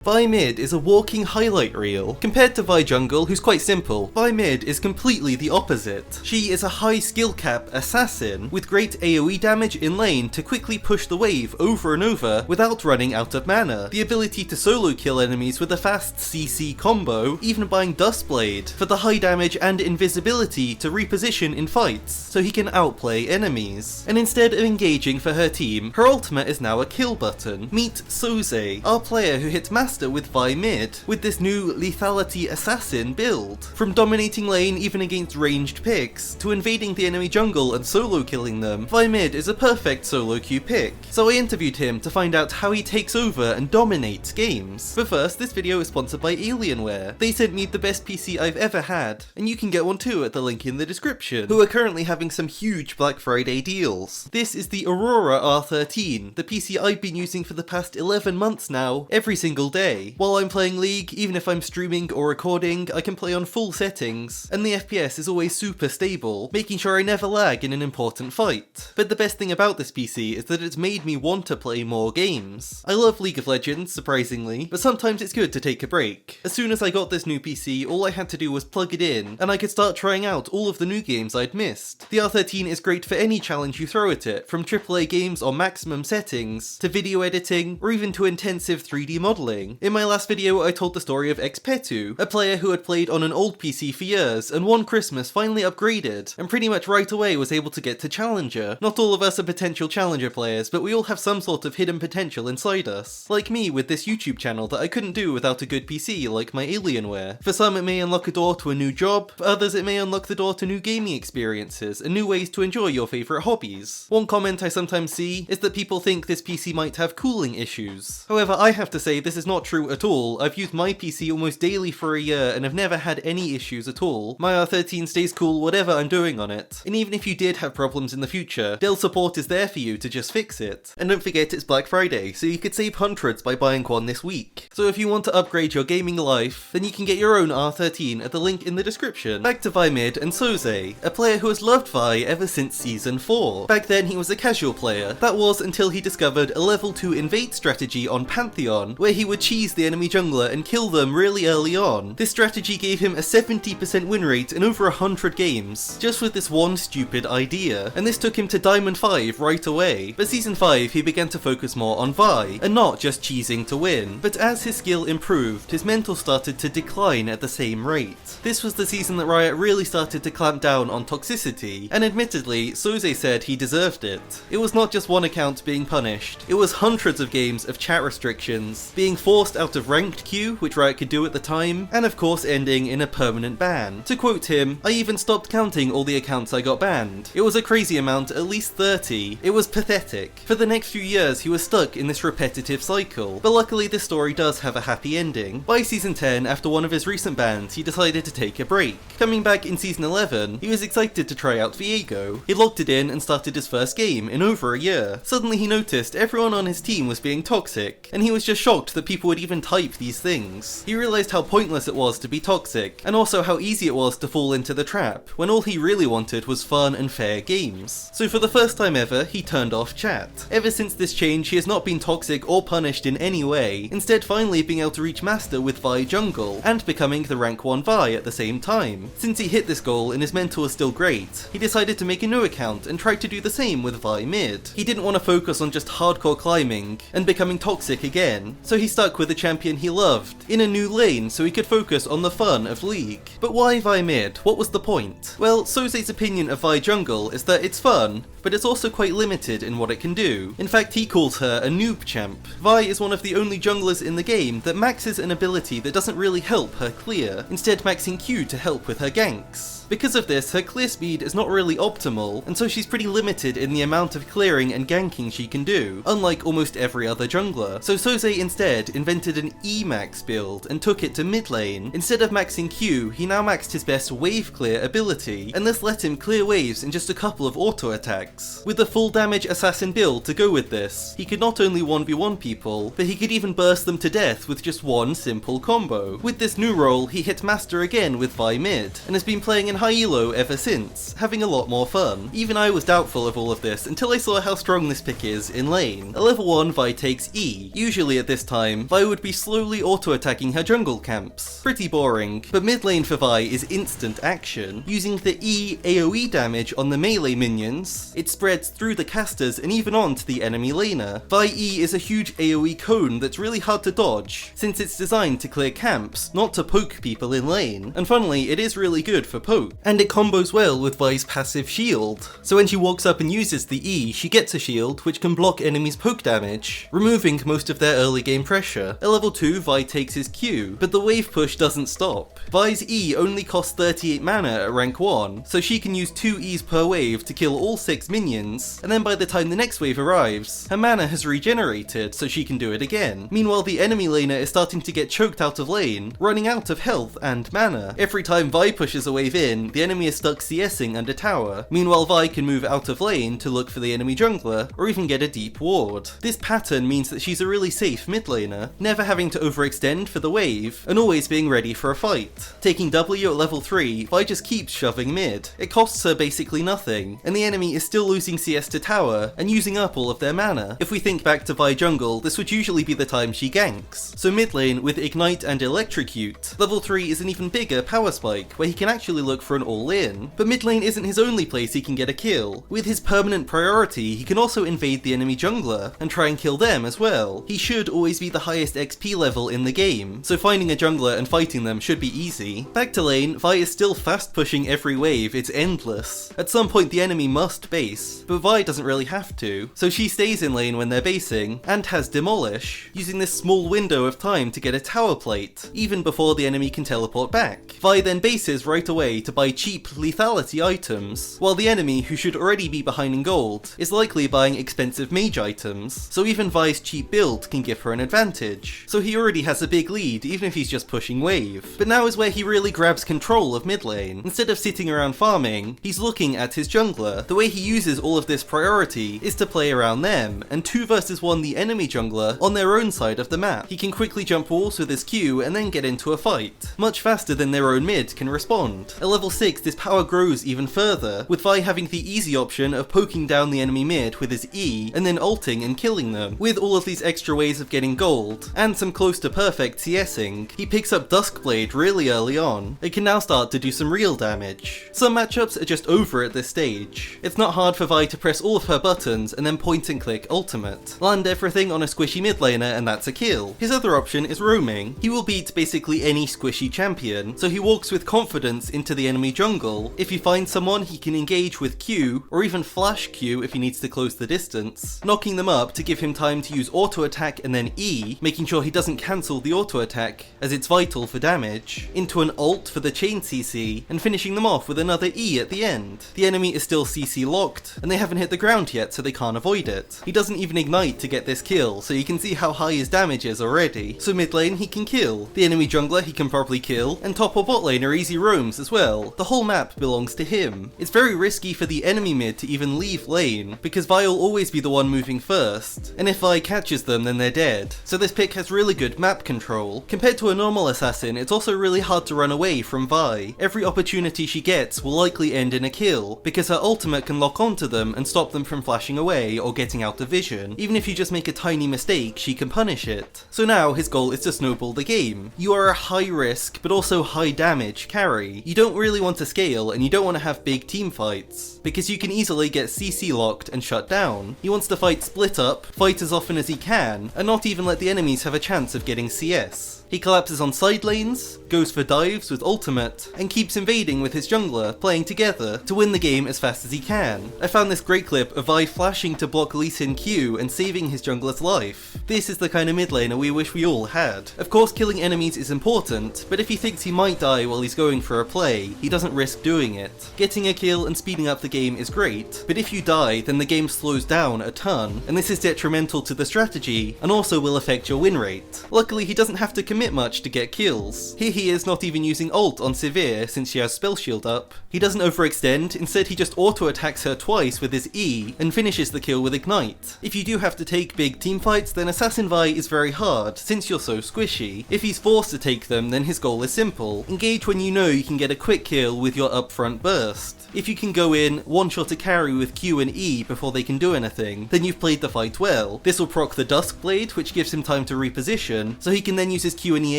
Vi mid is a walking highlight reel. Compared to Vi jungle, who's quite simple, Vi mid is completely the opposite. She is a high skill cap assassin with great AoE damage in lane to quickly push the wave over and over without running out of mana, the ability to solo kill enemies with a fast CC combo, even buying Dustblade for the high damage and invisibility to reposition in fights so he can outplay enemies. And instead of engaging for her team, her ultimate is now a kill button. Meet Sozeh, our player who hits master with Vi mid, with this new Lethality Assassin build. From dominating lane even against ranged picks, to invading the enemy jungle and solo killing them, Vi mid is a perfect solo queue pick. So I interviewed him to find out how he takes over and dominates games. But first, this video is sponsored by Alienware. They sent me the best PC I've ever had, and you can get one too at the link in the description, who are currently having some huge Black Friday deals. This is the Aurora R13, the PC I've been using for the past 11 months now, every single day. While I'm playing League, even if I'm streaming or recording, I can play on full settings, and the FPS is always super stable, making sure I never lag in an important fight. But the best thing about this PC is that it's made me want to play more games. I love League of Legends, surprisingly, but sometimes it's good to take a break. As soon as I got this new PC, all I had to do was plug it in, and I could start trying out all of the new games I'd missed. The R13 is great for any challenge you throw at it, from AAA games on maximum settings, to video editing, or even to intensive 3D modelling. In my last video, I told the story of Xpetu, a player who had played on an old PC for years and one Christmas finally upgraded, and pretty much right away was able to get to Challenger. Not all of us are potential Challenger players, but we all have some sort of hidden potential inside us. Like me with this YouTube channel that I couldn't do without a good PC like my Alienware. For some it may unlock a door to a new job, for others it may unlock the door to new gaming experiences and new ways to enjoy your favourite hobbies. One comment I sometimes see is that people think this PC might have cooling issues. However, I have to say this is not true at all. I've used my PC almost daily for a year and have never had any issues at all. My R13 stays cool whatever I'm doing on it. And even if you did have problems in the future, Dell support is there for you to just fix it. And don't forget it's Black Friday, so you could save hundreds by buying one this week. So if you want to upgrade your gaming life, then you can get your own R13 at the link in the description. Back to Vi mid and Sozeh, a player who has loved Vi ever since Season 4. Back then he was a casual player. That was until he discovered a level 2 invade strategy on Pantheon, where he would cheese the enemy jungler and kill them really early on. This strategy gave him a 70% win rate in over 100 games, just with this one stupid idea, and this took him to Diamond 5 right away. But Season 5 he began to focus more on Vi, and not just cheesing to win. But as his skill improved, his mental started to decline at the same rate. This was the season that Riot really started to clamp down on toxicity, and admittedly, Sozeh said he deserved it. It was not just one account being punished, it was hundreds of games of chat restrictions, being forced out of ranked queue, which Riot could do at the time, and of course ending in a permanent ban. To quote him, "I even stopped counting all the accounts I got banned. It was a crazy amount, at least 30. It was pathetic." For the next few years he was stuck in this repetitive cycle, but luckily this story does have a happy ending. By Season 10, after one of his recent bans, he decided to take a break. Coming back in Season 11, he was excited to try out Viego. He logged it in and started his first game in over a year. Suddenly he noticed everyone on his team was being toxic, and he was just shocked that people would even type these things. He realised how pointless it was to be toxic, and also how easy it was to fall into the trap, when all he really wanted was fun and fair games. So for the first time ever, he turned off chat. Ever since this change, he has not been toxic or punished in any way, instead finally being able to reach Master with Vi jungle, and becoming the rank 1 Vi at the same time. Since he hit this goal and his mental was still great, he decided to make a new account and try to do the same with Vi mid. He didn't want to focus on just hardcore climbing and becoming toxic again, so he stuck with a champion he loved, in a new lane so he could focus on the fun of League. But why Vi mid? What was the point? Well, Sozeh's opinion of Vi jungle is that it's fun, but it's also quite limited in what it can do. In fact, he calls her a noob champ. Vi is one of the only junglers in the game that maxes an ability that doesn't really help her clear, instead maxing Q to help with her ganks. Because of this, her clear speed is not really optimal, and so she's pretty limited in the amount of clearing and ganking she can do, unlike almost every other jungler. So Sozeh instead invented an E-max build and took it to mid lane. Instead of maxing Q, he now maxed his best wave clear ability, and this let him clear waves in just a couple of auto attacks. With a full damage assassin build to go with this, he could not only 1v1 people, but he could even burst them to death with just one simple combo. With this new role, he hit Master again with Vi mid, and has been playing in high elo ever since, having a lot more fun. Even I was doubtful of all of this until I saw how strong this pick is in lane. A level 1 Vi takes E. Usually at this time, Vi would be slowly auto-attacking her jungle camps. Pretty boring, but mid lane for Vi is instant action. Using the E AoE damage on the melee minions, it spreads through the casters and even on to the enemy laner. Vi E is a huge AoE cone that's really hard to dodge, since it's designed to clear camps, not to poke people in lane. And funnily, it is really good for poke. And it combos well with Vi's passive shield. So when she walks up and uses the E, she gets a shield which can block enemies' poke damage, removing most of their early game pressure. At level 2, Vi takes his Q, but the wave push doesn't stop. Vi's E only costs 38 mana at rank 1, so she can use 2 E's per wave to kill all 6 minions, and then by the time the next wave arrives, her mana has regenerated so she can do it again. Meanwhile, the enemy laner is starting to get choked out of lane, running out of health and mana. Every time Vi pushes a wave in, the enemy is stuck CSing under tower. Meanwhile, Vi can move out of lane to look for the enemy jungler, or even get a deep ward. This pattern means that she's a really safe mid laner, never having to overextend for the wave, and always being ready for a fight. Taking W at level 3, Vi just keeps shoving mid. It costs her basically nothing, and the enemy is still losing CS to tower, and using up all of their mana. If we think back to Vi jungle, this would usually be the time she ganks. So mid lane with Ignite and Electrocute, level 3 is an even bigger Powerspike, where he can actually look for an all-in. But mid lane isn't his only place he can get a kill. With his permanent priority, he can also invade the enemy jungler, and try and kill them as well. He should always be the highest XP level in the game, so finding a jungler and fighting them should be easy. Back to lane, Vi is still fast pushing every wave, it's endless. At some point the enemy must base, but Vi doesn't really have to, so she stays in lane when they're basing, and has Demolish, using this small window of time to get a tower plate, even before the enemy can teleport back. Vi then bases right away to buy cheap lethality items, while the enemy, who should already be behind in gold, is likely buying expensive mage items, so even Vi's cheap build can give her an advantage. So he already has a big lead, even if he's just pushing wave. But now is where he really grabs control of mid lane. Instead of sitting around farming, he's looking at his jungler. The way he uses all of this priority is to play around them, and 2 versus 1 the enemy jungler on their own side of the map. He can quickly jump walls with his Q and then get into a fight, much faster than their own mid can respond. At level 6, this power grows even further, with Vi having the easy option of poking down the enemy mid with his E, and then ulting and killing them. With all of these extra ways of getting gold, and some close to perfect CSing, he picks up Duskblade really early on. It can now start to do some real damage. Some matchups are just over at this stage. It's not hard for Vi to press all of her buttons and then point and click ultimate. Land everything on a squishy mid laner and that's a kill. His other option is roaming. He will beat basically any squishy champion, so he walks with confidence into the enemy jungle. If he finds someone, he can engage with Q, or even flash Q if he needs to close the distance, knocking them up to give him time to use auto attack and then E, making sure he doesn't cancel the auto attack, as it's vital for damage, into an ult for the chain CC, and finishing them off with another E at the end. The enemy is still CC locked, and they haven't hit the ground yet so they can't avoid it. He doesn't even ignite to get this kill, so you can see how high his damage is already. So mid lane he can kill, the enemy jungler he can probably kill, and top or bot lane are easy roams as well. The whole map belongs to him. It's very risky for the enemy mid to even leave lane, because Vi will always be the one moving first, and if Vi catches them then they're dead. So this pick has really good map control. Compared to a normal assassin, it's also really hard to run away from Vi. Every opportunity she gets will likely end in a kill, because her ultimate can lock onto them and stop them from flashing away or getting out of vision. Even if you just make a tiny mistake, she can punish it. So now his goal is to snowball the game. You are a high risk, but also high damage carry. You don't really want to scale, and you don't want to have big team fights, because you can easily get CC locked and shut down. He wants to fight split up, fight as often as he can, and not even let the enemies have a chance of getting CS. He collapses on side lanes, goes for dives with ultimate, and keeps invading with his jungler, playing together to win the game as fast as he can. I found this great clip of Vi flashing to block Lee Sin Q and saving his jungler's life. This is the kind of mid laner we wish we all had. Of course killing enemies is important, but if he thinks he might die while he's going for a play, he doesn't risk doing it. Getting a kill and speeding up the game is great, but if you die then the game slows down a ton, and this is detrimental to the strategy and also will affect your win rate. Luckily he doesn't have to commit commit much to get kills. Here he is not even using ult on Severe since she has spell shield up. He doesn't overextend, instead he just auto attacks her twice with his E and finishes the kill with Ignite. If you do have to take big team fights, then Assassin Vi is very hard since you're so squishy. If he's forced to take them, then his goal is simple. Engage when you know you can get a quick kill with your upfront burst. If you can go in, one-shot a carry with Q and E before they can do anything, then you've played the fight well. This will proc the Dusk Blade, which gives him time to reposition, so he can then use his Q and E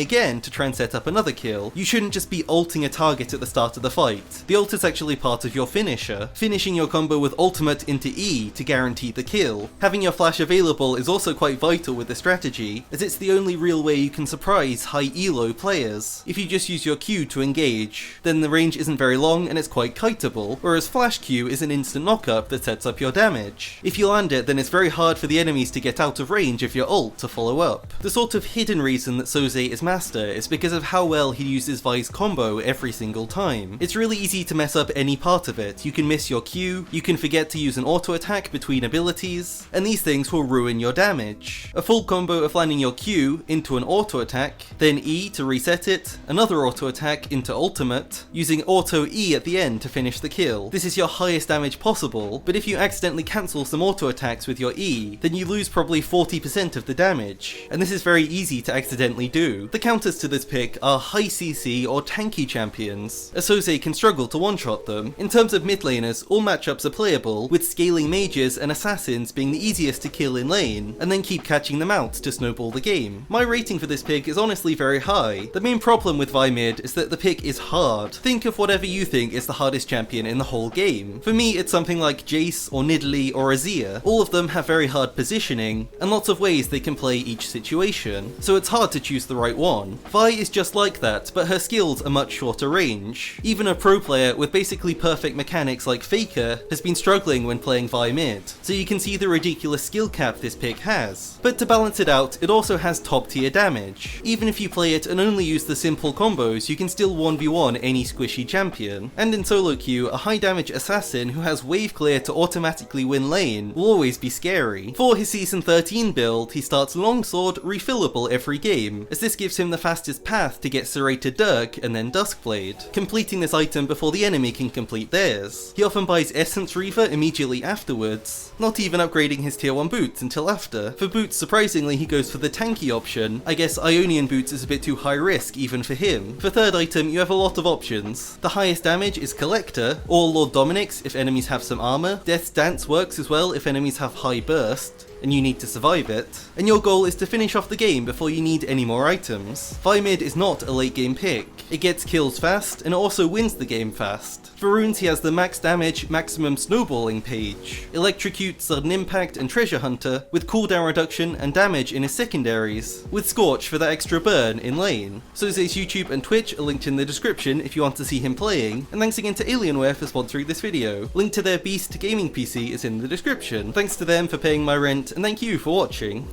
again to try and set up another kill. You shouldn't just be ulting a target at the start of the fight. The ult is actually part of your finisher, finishing your combo with ultimate into E to guarantee the kill. Having your flash available is also quite vital with the strategy, as it's the only real way you can surprise high elo players. If you just use your Q to engage, then the range isn't very long and it's quite kiteable, whereas Flash Q is an instant knockup that sets up your damage. If you land it, then it's very hard for the enemies to get out of range of your ult to follow up. The sort of hidden reason that Sozeh is master is because of how well he uses Vi's combo every single time. It's really easy to mess up any part of it. You can miss your Q, you can forget to use an auto attack between abilities, and these things will ruin your damage. A full combo of landing your Q into an auto attack, then E to reset it, another auto attack into ultimate, using auto E at the end to finish the kill. This is your highest damage possible, but if you accidentally cancel some auto attacks with your E, then you lose probably 40% of the damage, and this is very easy to accidentally do. The counters to this pick are high CC or tanky champions, as Sozeh can struggle to one-shot them. In terms of mid laners, all matchups are playable, with scaling mages and assassins being the easiest to kill in lane, and then keep catching them out to snowball the game. My rating for this pick is honestly very high. The main problem with Vi mid is that the pick is hard. Think of whatever you think is the hardest champion in the whole game. For me, it's something like Jace or Nidalee or Azir. All of them have very hard positioning, and lots of ways they can play each situation, so it's hard to choose the right one. Vi is just like that, but her skills are much shorter range. Even a pro player with basically perfect mechanics like Faker has been struggling when playing Vi mid, so you can see the ridiculous skill cap this pick has. But to balance it out, it also has top tier damage. Even if you play it and only use the simple combos, you can still 1v1 any squishy champion. And in solo queue, a high damage assassin who has wave clear to automatically win lane will always be scary. For his season 13 build, he starts longsword refillable every game, as this gives him the fastest path to get serrated Dirk and then Duskblade, completing this item before the enemy can complete theirs. He often buys Essence Reaver immediately afterwards, not even upgrading his tier 1 boots until after. For boots, surprisingly he goes for the tanky option. I guess Ionian boots is a bit too high risk even for him. For third item, you have a lot of options. The highest damage is Collector, or Lord Dominic's if enemies have some armor. Death's Dance works as well if enemies have high burst, and you need to survive it, and your goal is to finish off the game before you need any more items. Vi mid is not a late game pick. It gets kills fast, and it also wins the game fast. For runes, he has the max damage, maximum snowballing page, Electrocute, Sudden Impact, and Treasure Hunter, with cooldown reduction and damage in his secondaries, with Scorch for that extra burn in lane. Sozeh's YouTube and Twitch are linked in the description if you want to see him playing, and thanks again to Alienware for sponsoring this video. Link to their Beast gaming PC is in the description. Thanks to them for paying my rent, and thank you for watching.